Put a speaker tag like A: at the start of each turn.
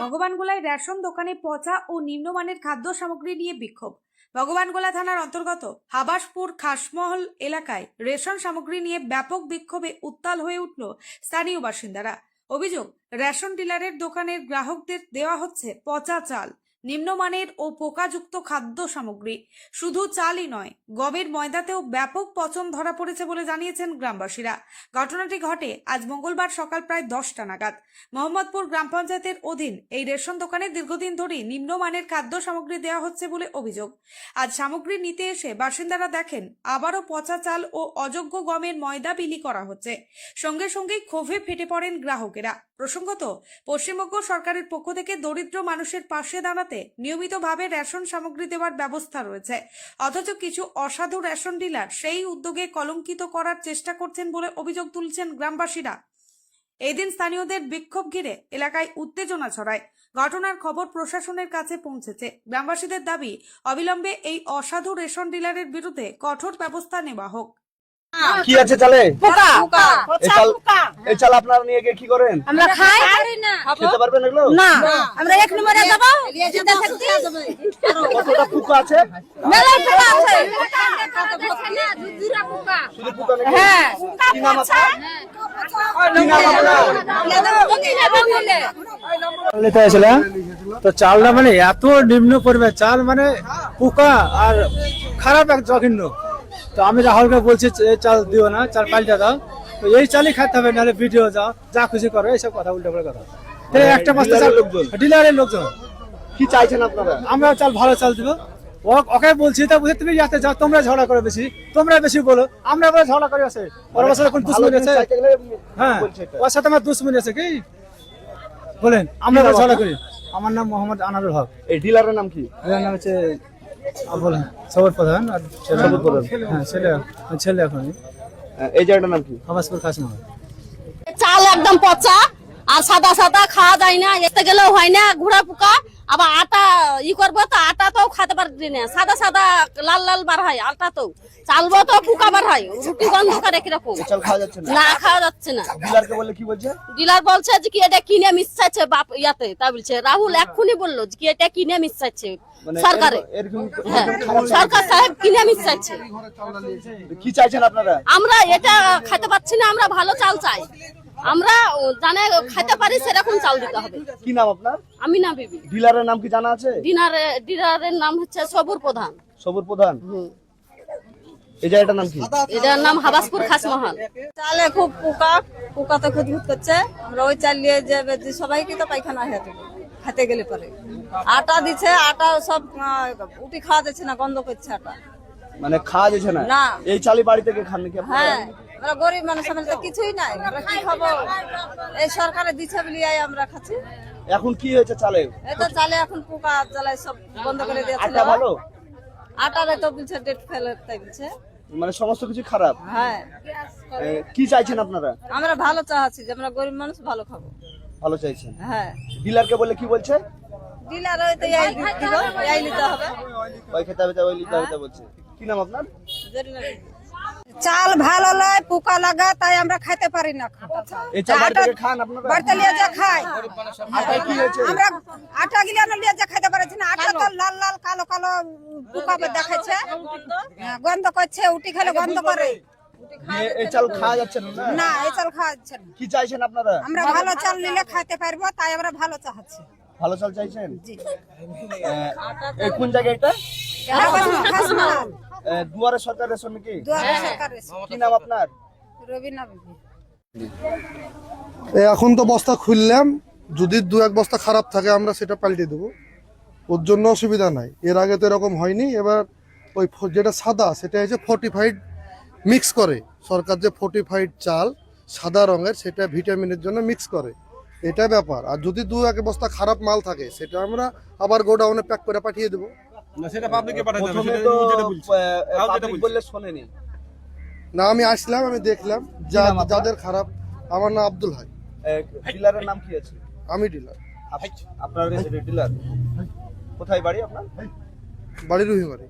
A: ভগবানগোলায় ration দোকানে পচা ও নিম্নমানের খাদ্য সামগ্রী নিয়ে বিক্ষোভ। ভগবানগোলা থানার অন্তর্গত হাবাসপুর খাসমহল এলাকায় রেশন সামগ্রী নিয়ে ব্যাপক বিক্ষোভে উত্তাল হয়ে উঠল স্থানীয় বাসিন্দারা। অভিযোগ, রেশন ডিলারের দোকানের গ্রাহকদের দেওয়া হচ্ছে পচা চাল, নিম্নমানের ও পোকাযুক্ত খাদ্য সামগ্রী। শুধু চালই নয়, গমের ময়দাতেও ব্যাপক পচন ধরা পড়েছে বলে জানিয়েছেন গ্রামবাসীরা। ঘটনাটি ঘটে আজ মঙ্গলবার সকাল প্রায় 10টা নাগাদ। মোহাম্মদপুর গ্রাম পঞ্চায়েতের অধীন এই রেশন দোকানে দীর্ঘদিন ধরেই নিম্নমানের খাদ্য সামগ্রী দেওয়া হচ্ছে বলে অভিযোগ। আজ সামগ্রী নিতে এসে বাসিন্দারা দেখেন আবারও পচা চাল ও অযোগ্য গমের ময়দা বিলি করা হচ্ছে। সঙ্গে সঙ্গেই ক্ষোভে ফেটে পড়েন গ্রাহকেরা। প্রসঙ্গত, পশ্চিমবঙ্গ সরকারের পক্ষ থেকে দরিদ্র মানুষের পাশে দাঁড়াতে নিয়মিতভাবে রেশন সামগ্রী দেওয়ার ব্যবস্থা রয়েছে, অথচ কিছু অসাধু রেশন ডিলার সেই উদ্যোগে কলঙ্কিত করার চেষ্টা করছেন বলে অভিযোগ তুলছেন গ্রামবাসীরা। এদিন স্থানীয়দের বিক্ষোভ ঘিরে এলাকায় উত্তেজনা ছড়ায়। ঘটনার খবর প্রশাসনের কাছে পৌঁছেছে। গ্রামবাসীদের দাবি, অবিলম্বে এই অসাধু রেশন ডিলারের বিরুদ্ধে কঠোর ব্যবস্থা নেওয়া হোক।
B: কি আছে চালে? পোকা। এই চাল আপনারা নিয়ে গিয়ে কি করেন?
C: আমরা খাই না।
B: খেতে পারবেন এগুলো?
C: না, আমরা এক নম্বরে যাব। যেটা থাকতে
B: কতটা পোকা আছে?
C: মেলা পোকা আছে।
B: শুধু পোকা নাকি?
C: হ্যাঁ।
B: কি নাম আপনার? কি নাম আপনার?
D: তো চালটা মানে এত নিম্ন পড়বে, চাল মানে পোকা আর খারাপ এক জঘন্য। তো আমি রাহুলকে বলছি চাল দিও না, চাল পাল্টে দাও। তো এই চালই খাইতে হবে, নাহলে ভিডিও যাও, যা খুশি করো, এইসব কথা উল্টো করে কথা। একটা বস্তা চাল ডিলারের লোকজন।
B: কি চাইছেন আপনারা?
D: আমরা চাল ভালো চাল দিব, ওকে বলছি। তা বুঝে তুমি যাতে যাও, তোমরা ঝগড়া করো বেশি, তোমরা বেশি বলো, আমরা বলে ঝগড়া করে আছে। ওর সাথে কোন দুশ্মনী আছে? হ্যাঁ, ওর সাথে আমার দুশ্মনী আছে কি বলেন? আমরা ঝগড়া করি। আমার নাম মোহাম্মদ আনারুল হক।
B: এই ডিলারের নাম কি?
D: এর নাম হচ্ছে সবর প্রধান। আর
B: সবর প্রধান।
D: হ্যাঁ, ছেলে এখন।
B: এই জায়গাটার নাম কি?
D: হাবাসপুর খাসমহল।
C: চাল একদম পচা আর সাদা সাদা, খাওয়া যায় না, এতে গেলেও হয় না, ঘোড়া পোকা। আবার আটা করবো তো আটা তো খেতে পারছি না, সাদা সাদা লাল লাল বার হয় আটা, তো চালবো তো পোকা বার হয়, রুটি গন্ধ করে কিরকম।
B: চাল খাওয়া যাচ্ছে না?
C: না, খাওয়া যাচ্ছে না।
B: ডিলারকে বললে কি বলছে?
C: ডিলার বলছে যে কি এটা কিনে মিশাচ্ছে বাপ ইয়াতে, তা বলছে রাহুল এক্ষুনি বললো যে কি এটা কিনে মিশাচ্ছে সরকারে। হ্যাঁ, সরকার সাহেব কিনে মিশাচ্ছে।
B: কি চাইছেন আপনারা?
C: আমরা এটা খেতে পাচ্ছি না, আমরা ভালো চাল চাই। আমরা জানে খেতে পারি সেরকম চাল দিতে হবে।
B: কি নাম আপনার?
C: আমি না বিবি।
B: ডিলারের নাম কি জানা আছে?
C: ডিলারের নাম হচ্ছে সবুর প্রধান।
B: সবুর প্রধান। এই জায়গাটার নাম কি?
C: এটার নাম হাবাসপুর খাসমহল।
E: চালে খুব পোকা তো খুঁজবুত করছে। আমরা ওই চাল নিয়ে যাবে, সবাইকে তো পায়খানা হয়ে যাবে খেতে গেলে পরে। আটা দিচ্ছে, আটা সব উঠি খাওয়া যাচ্ছে না, গন্ধ করছে আটা।
B: মানে খাওয়া যাচ্ছে না?
E: না।
B: এই চালি বাড়ি থেকে খান নাকি আপনারা?
E: হ্যাঁ, আমরা গরিব মানুষ, আমাদের তো কিছুই নাই, আমরা কি খাবো? এই সরকারে দিচ্ছে বলি আমরা খাচ্ছি।
B: এখন কি হয়েছে চালে?
E: এই তো চালে এখন পোকা জ্বালায় সব বন্ধ করে দিয়েছে।
B: আটা ভালো?
E: আটারে তো বলছে ডেট ফেলে তাই বলছে।
B: মানে সমস্ত কিছু খারাপ?
E: হ্যাঁ।
B: কি চাইছেন আপনারা?
E: আমরা ভালো চাচ্ছি যে আমরা গরিব মানুষ ভালো খাবো।
B: ভালো চাইছেন?
E: হ্যাঁ।
B: ডিলারকে বললে কি বলছে?
E: ডিলার ওই তো এই নিতে হবে,
B: ওই খেতে হবে, ওই নিতে হবে বলছে। কি নাম আপনার?
F: চাল ভালো নয়, পোকা লাগা, তাই আমরা খাইতে পারি না।
B: এই চাল বাড়ি থেকে খান আপনারা?
F: বাড়িতে নিয়ে যা খাই।
B: আটায় কি হয়েছে?
F: আমরা আটা গিলে নিয়ে যা খাইতে পারছি না। আটা তো লাল লাল কালো কালো পোকা দেখাচ্ছে, গন্ধ করছে, উটি খেলে গন্ধ করে।
B: এই চাল খাওয়া যাচ্ছে না?
F: না, এই চাল খাওয়া যাচ্ছে না।
B: কি চাইছেন আপনারা?
F: আমরা ভালো চাল নিলে খাইতে পারবো, তাই আমরা ভালো চাচ্ছি।
B: ভালো চাল চাইছেন? এই কোন জায়গায় এটা? দুয়ারে সরকার রেশন নাকি? কি নাম আপনার?
F: রবিনা বিবি।
G: এখন তো বস্তা খুললাম, যদি দু এক বস্তা খারাপ থাকে আমরা সেটা পাল্টে দেবো, ওর জন্য অসুবিধা নাই। এর আগে তো এরকম হয়নি। এবার ওই যেটা সাদা, সেটা হচ্ছে ফর্টিফাইড মিক্স করে সরকার, যে ফর্টিফাইড চাল সাদা রঙের, সেটা ভিটামিনের জন্য মিক্স করে, এটা ব্যাপার। আর যদি দু এক বস্তা খারাপ মাল থাকে সেটা আমরা আবার গোডাউনে প্যাক করে পাঠিয়ে দেবো। না, আমি আসলাম, আমি দেখলাম যাদের খারাপ। আমার নাম আব্দুল হাই।
B: ডিলারের নাম কি আছে?
G: আমি ডিলার।
B: আপনার ডিলার কোথায় বাড়ি আপনার?
G: বাড়ি রুহিমারি।